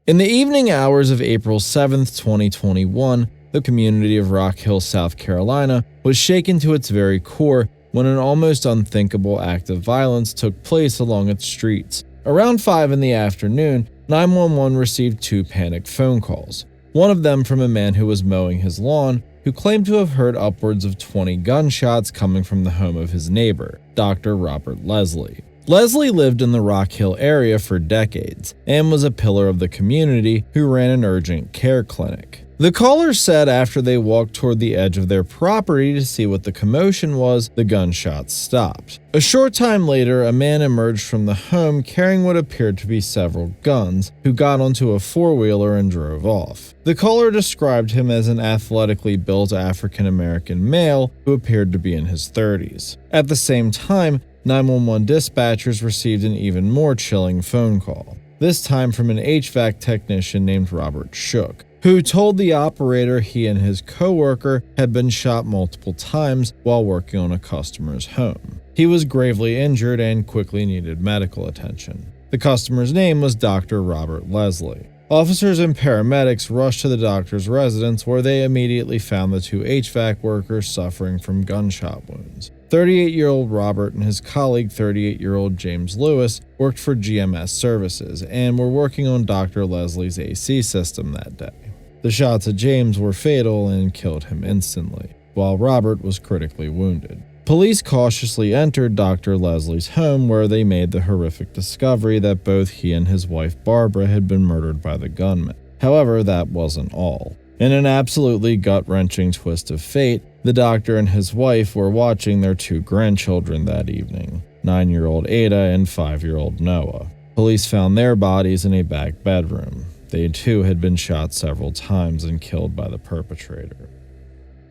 In the evening hours of April 7, 2021, the community of Rock Hill, South Carolina was shaken to its very core when an almost unthinkable act of violence took place along its streets. Around 5 in the afternoon, 911 received 2 panicked phone calls. One of them from a man who was mowing his lawn, who claimed to have heard upwards of 20 gunshots coming from the home of his neighbor, Dr. Robert Leslie. Leslie lived in the Rock Hill area for decades and was a pillar of the community who ran an urgent care clinic. The caller said after they walked toward the edge of their property to see what the commotion was, the gunshots stopped. A short time later, a man emerged from the home carrying what appeared to be several guns, who got onto a four-wheeler and drove off. The caller described him as an athletically built African-American male who appeared to be in his 30s. At the same time, 911 dispatchers received an even more chilling phone call, this time from an HVAC technician named Robert Shook, who told the operator he and his coworker had been shot multiple times while working on a customer's home. He was gravely injured and quickly needed medical attention. The customer's name was Dr. Robert Leslie. Officers and paramedics rushed to the doctor's residence, where they immediately found the 2 HVAC workers suffering from gunshot wounds. 38-year-old Robert and his colleague 38-year-old James Lewis worked for GMS Services and were working on Dr. Leslie's AC system that day. The shots at James were fatal and killed him instantly, while Robert was critically wounded. Police cautiously entered Dr. Leslie's home, where they made the horrific discovery that both he and his wife Barbara had been murdered by the gunman. However, that wasn't all. In an absolutely gut-wrenching twist of fate, the doctor and his wife were watching their 2 grandchildren that evening, 9-year-old Ada and 5-year-old Noah. Police found their bodies in a back bedroom. They too had been shot several times and killed by the perpetrator.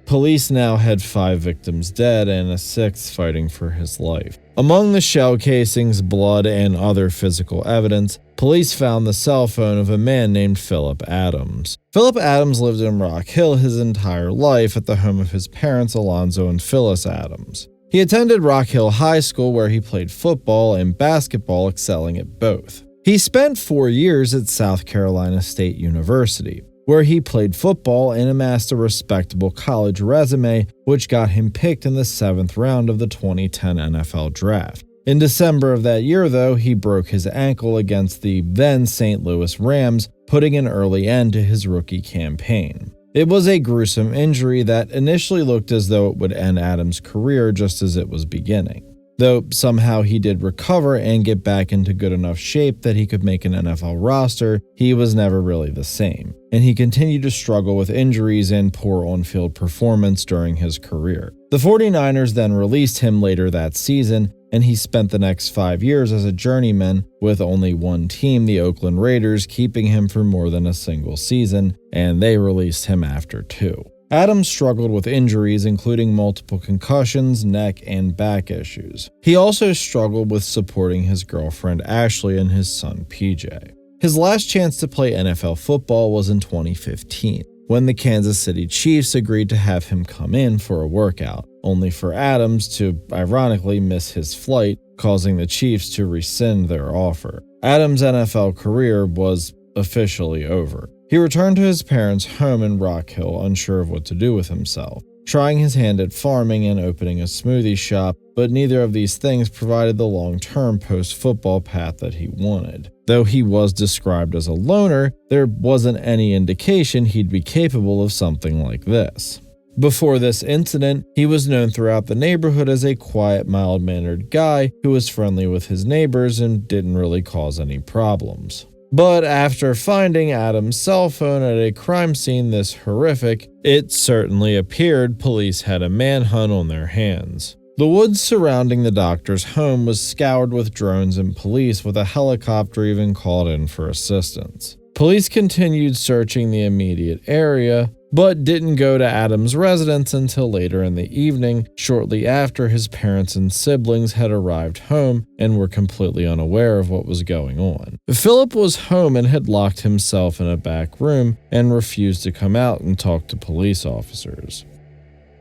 Police now had 5 victims dead and a 6th fighting for his life. Among the shell casings, blood, and other physical evidence, police found the cell phone of a man named Phillip Adams. Phillip Adams lived in Rock Hill his entire life at the home of his parents, Alonzo and Phyllis Adams. He attended Rock Hill High School, where he played football and basketball, excelling at both. He spent 4 years at South Carolina State University, where he played football and amassed a respectable college resume, which got him picked in the 7th round of the 2010 NFL Draft. In December of that year, though, he broke his ankle against the then St. Louis Rams, putting an early end to his rookie campaign. It was a gruesome injury that initially looked as though it would end Adams' career just as it was beginning. Though somehow he did recover and get back into good enough shape that he could make an NFL roster, he was never really the same, and he continued to struggle with injuries and poor on-field performance during his career. The 49ers then released him later that season, and he spent the next 5 years as a journeyman, with only one team, the Oakland Raiders, keeping him for more than a single season, and they released him after 2. Adams struggled with injuries, including multiple concussions, neck, and back issues. He also struggled with supporting his girlfriend Ashley and his son PJ. His last chance to play NFL football was in 2015, when the Kansas City Chiefs agreed to have him come in for a workout, only for Adams to ironically miss his flight, causing the Chiefs to rescind their offer. Adams' NFL career was officially over. He returned to his parents' home in Rock Hill, unsure of what to do with himself, trying his hand at farming and opening a smoothie shop, but neither of these things provided the long-term post-football path that he wanted. Though he was described as a loner, there wasn't any indication he'd be capable of something like this. Before this incident, he was known throughout the neighborhood as a quiet, mild-mannered guy who was friendly with his neighbors and didn't really cause any problems. But after finding Adams' cell phone at a crime scene this horrific, it certainly appeared police had a manhunt on their hands. The woods surrounding the doctor's home was scoured with drones and police, with a helicopter even called in for assistance. Police continued searching the immediate area, but didn't go to Adams' residence until later in the evening, shortly after his parents and siblings had arrived home and were completely unaware of what was going on. Phillip was home and had locked himself in a back room and refused to come out and talk to police officers.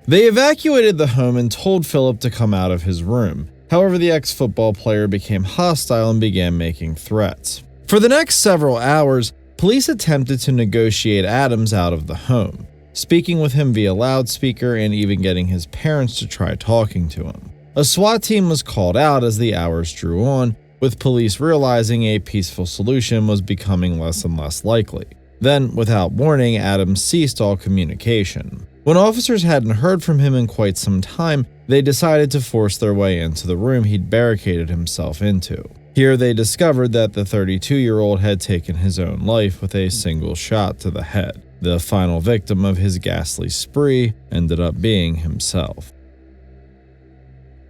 They evacuated the home and told Phillip to come out of his room. However, the ex-football player became hostile and began making threats. For the next several hours, police attempted to negotiate Adams out of the home, speaking with him via loudspeaker and even getting his parents to try talking to him. A SWAT team was called out as the hours drew on, with police realizing a peaceful solution was becoming less and less likely. Then, without warning, Adams ceased all communication. When officers hadn't heard from him in quite some time, they decided to force their way into the room he'd barricaded himself into. Here they discovered that the 32-year-old had taken his own life with a single shot to the head. The final victim of his ghastly spree ended up being himself.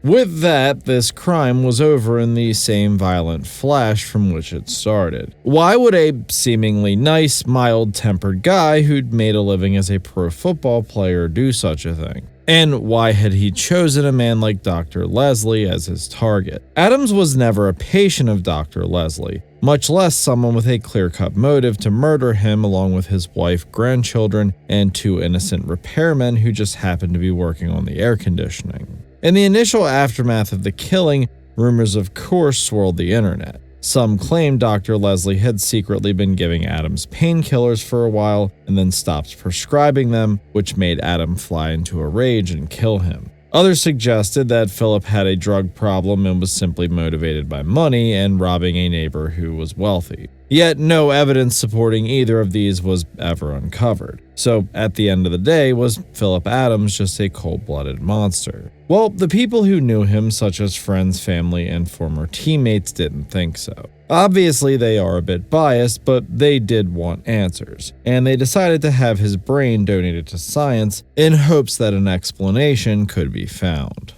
With that, this crime was over in the same violent flash from which it started. Why would a seemingly nice, mild-tempered guy who'd made a living as a pro football player do such a thing? And why had he chosen a man like Dr. Leslie as his target? Adams was never a patient of Dr. Leslie, much less someone with a clear-cut motive to murder him along with his wife, grandchildren, and 2 innocent repairmen who just happened to be working on the air conditioning. In the initial aftermath of the killing, rumors of course swirled the internet. Some claimed Dr. Leslie had secretly been giving Adams painkillers for a while and then stopped prescribing them, which made Adam fly into a rage and kill him. Others suggested that Phillip had a drug problem and was simply motivated by money and robbing a neighbor who was wealthy. Yet no evidence supporting either of these was ever uncovered. So at the end of the day, was Phillip Adams just a cold-blooded monster? Well, the people who knew him, such as friends, family, and former teammates, didn't think so. Obviously, they are a bit biased, but they did want answers, and they decided to have his brain donated to science in hopes that an explanation could be found.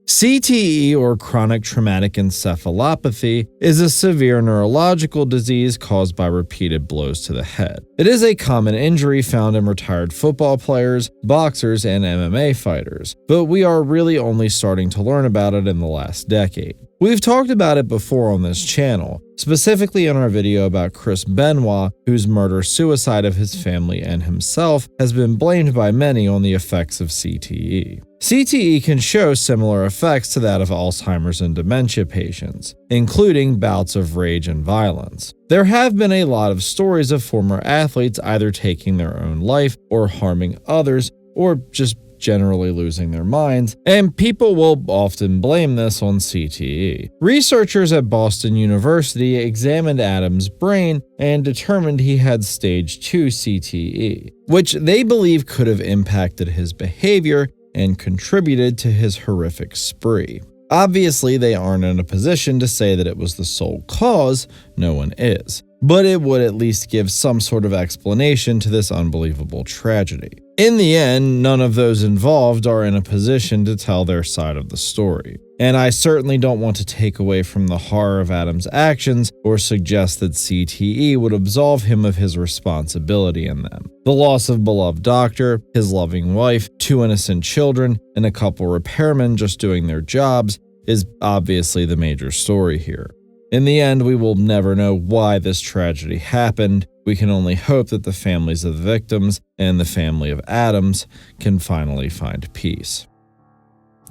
CTE, or chronic traumatic encephalopathy, is a severe neurological disease caused by repeated blows to the head. It is a common injury found in retired football players, boxers, and MMA fighters, but we are really only starting to learn about it in the last decade. We've talked about it before on this channel, specifically in our video about Chris Benoit, whose murder-suicide of his family and himself has been blamed by many on the effects of CTE. CTE can show similar effects to that of Alzheimer's and dementia patients, including bouts of rage and violence. There have been a lot of stories of former athletes either taking their own life or harming others, or just generally losing their minds, and people will often blame this on CTE. Researchers at Boston University examined Adams' brain and determined he had stage 2 CTE, which they believe could have impacted his behavior and contributed to his horrific spree. Obviously, they aren't in a position to say that it was the sole cause, no one is, but it would at least give some sort of explanation to this unbelievable tragedy. In the end, none of those involved are in a position to tell their side of the story, and I certainly don't want to take away from the horror of Adams' actions or suggest that CTE would absolve him of his responsibility in them. The loss of a beloved doctor, his loving wife, 2 innocent children, and a couple repairmen just doing their jobs is obviously the major story here. In the end, we will never know why this tragedy happened. We can only hope that the families of the victims and the family of Adams can finally find peace.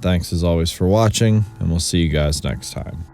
Thanks as always for watching, and we'll see you guys next time.